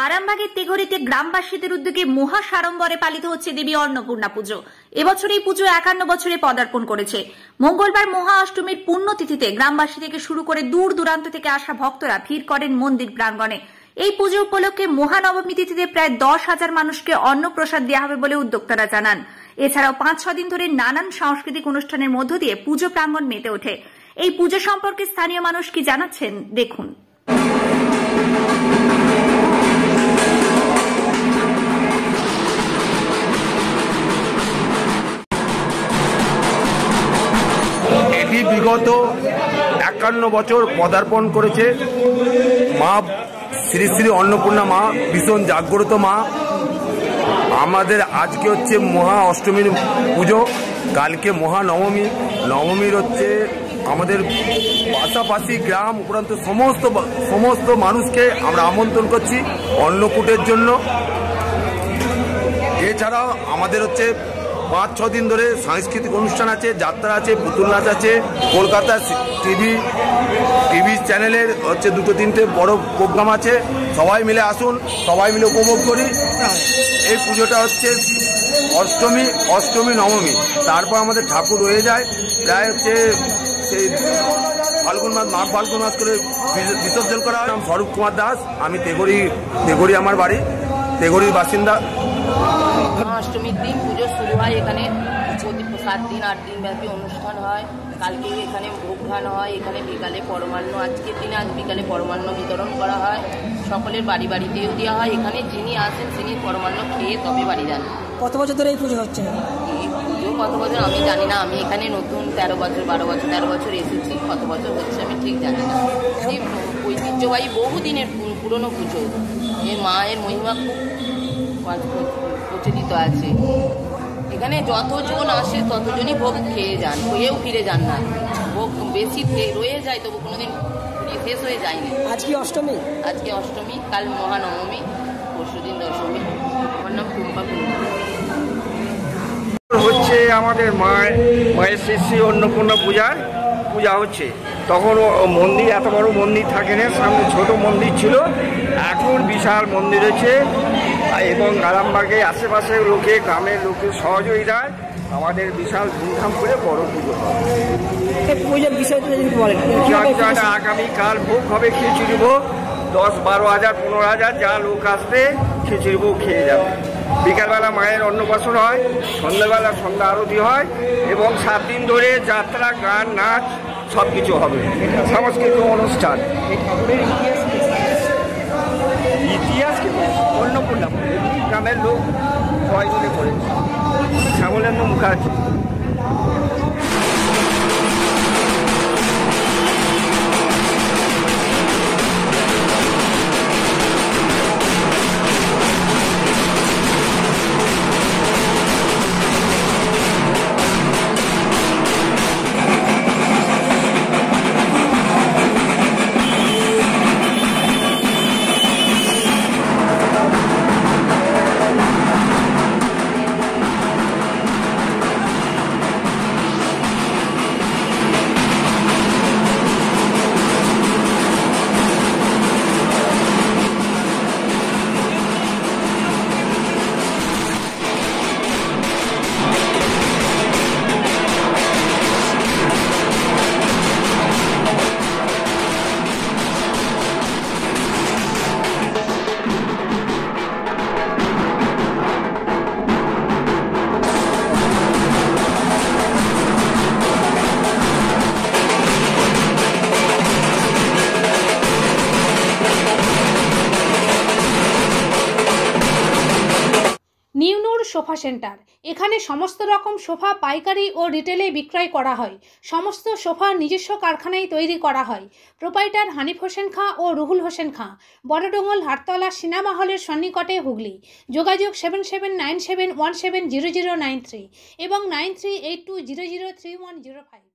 আরামবাগের তেঘরিতে গ্রামবাসীদের উদ্যোগে মহা সাড়ম্বরে পালিত হচ্ছে দেবী অন্নপূর্ণা পুজো। এবছর এই পুজো 51 বছরে পদার্পণ করেছে। মঙ্গলবার মহা অষ্টমীর পুণ্যতিথিতে গ্রামবাসী থেকে শুরু করে দূর দূরান্ত থেকে আসা ভক্তরা ভিড় করেন মন্দির প্রাঙ্গণে। এই পুজো উপলক্ষে মহানবমী তিথিতে প্রায় 10,000 মানুষকে অন্নপ্রসাদ দেওয়া হবে বলে উদ্যোক্তারা জানান। এছাড়াও 5-6 দিন ধরে নানান সাংস্কৃতিক অনুষ্ঠানের মধ্য দিয়ে পুজো প্রাঙ্গণ মেতে ওঠে। এই পুজো সম্পর্কে স্থানীয় মানুষ কি জানাচ্ছেন দেখুন। এটি বিগত 51 বছর পদার্পণ করেছে মা শ্রী শ্রী অন্নপূর্ণা মা, ভীষণ জাগ্রত মা। আমাদের আজকে হচ্ছে মহা অষ্টমীর পুজো, কালকে মহানবমী। নবমীর হচ্ছে আমাদের পাশাপাশি গ্রাম উপরান্ত সমস্ত মানুষকে আমরা আমন্ত্রণ করছি অন্নকূটের জন্য। এছাড়াও আমাদের হচ্ছে 5-6 দিন ধরে সাংস্কৃতিক অনুষ্ঠান আছে, যাত্রা আছে, পুতুল নাচ আছে। কলকাতা টিভি চ্যানেলের হচ্ছে 2-3টে বড় প্রোগ্রাম আছে। সবাই মিলে আসুন, সবাই মিলে উপভোগ করি। এই পুজোটা হচ্ছে অষ্টমী নবমী, তারপর আমাদের ঠাকুর রয়ে যায় প্রায় হচ্ছে সেই মাঘ ফাল্গুন মাস করে বিসর্জন করা হয়। স্বরূপ কুমার দাস, আমি তেঘরি আমার বাড়ি, তেঘরির বাসিন্দা। অষ্টমীর দিন পুজো শুরু হয়। এখানে 7-8 দিন ব্যাপী অনুষ্ঠান হয়। কালকে এখানে ভোগ গান হয়। এখানে বিকালে পরমান্ন, আজকের দিনে বিকালে পরমান্ন বিতরণ করা হয়। সকলের বাড়িতেও দেওয়া হয়। এখানে যিনি আসেন তিনি পরমান্ন খেয়ে তবে বাড়ি যান। কত বছর ধরে এই পুজো হচ্ছে? এই পুজো কত বছর আমি জানি না। আমি এখানে নতুন 13 বছর 13 বছর এসেছি। কত বছর হচ্ছে আমি ঠিক জানি না। এই ঐতিহ্যবাহী বহুদিনের পুরনো পুজো। এই মায়ের মহিমা খুব প্রচলিত আছে। এখানে যতজন আসে ততজনই ভোগ খেয়ে যান, খেয়েও ফিরে যান না। ভোগ বেশি রয়ে যায়, তবু কোনোদিন শেষ হয়ে যায়নি। আজকে অষ্টমী, কাল মহানবমী, পরশুদিন দশমী। আমার নাম টুম্পা হচ্ছে আমাদের মায়ের শ্রী অন্নপূর্ণা পূজা হচ্ছে। তখন মন্দির, এত বড় মন্দির থাকে না, সামনে ছোট মন্দির ছিল, এখন বিশাল মন্দির হয়েছে। এবং আরামবাগে আশেপাশের গ্রামের লোকের সহযোগিতায় আমাদের বিশাল ধুমধাম করে বড় পুজো হয়। পুজোর বিষয়টা যদি বলেন। আগামীকাল ভোগ হবে, খিচুড়ি ভোগ। 10-12 হাজার 15 হাজার যা লোক আসবে খিচুড়ি ভোগ খেয়ে যাবে। বিকালবেলা মায়ের অন্নপ্রাশন হয়, সন্ধ্যাবেলা সন্ধ্যা আরতি হয় এবং 7 দিন ধরে যাত্রা, গান, নাচ সব কিছু হবে, সাংস্কৃতিক অনুষ্ঠান। ইতিহাস অন্নপূর্ণা গ্রামের লোক সবাই মিলে করেছে। শ্যামলেন্দ্র মুখার্জি। Newnoor sofa centre. এখানে সমস্ত রকম সোফা পাইকারি ও রিটেলে বিক্রয় করা হয়। সমস্ত সোফা নিজস্ব কারখানায় তৈরি করা হয়। প্রোপাইটার হানিফ হোসেন খাঁ ও রুহুল হোসেন খাঁ, বড়ডোঙ্গল, হাটতলা, সিনেমা হলের সন্নিকটে, হুগলি। যোগাযোগ 7797170093 এবং 9382003105।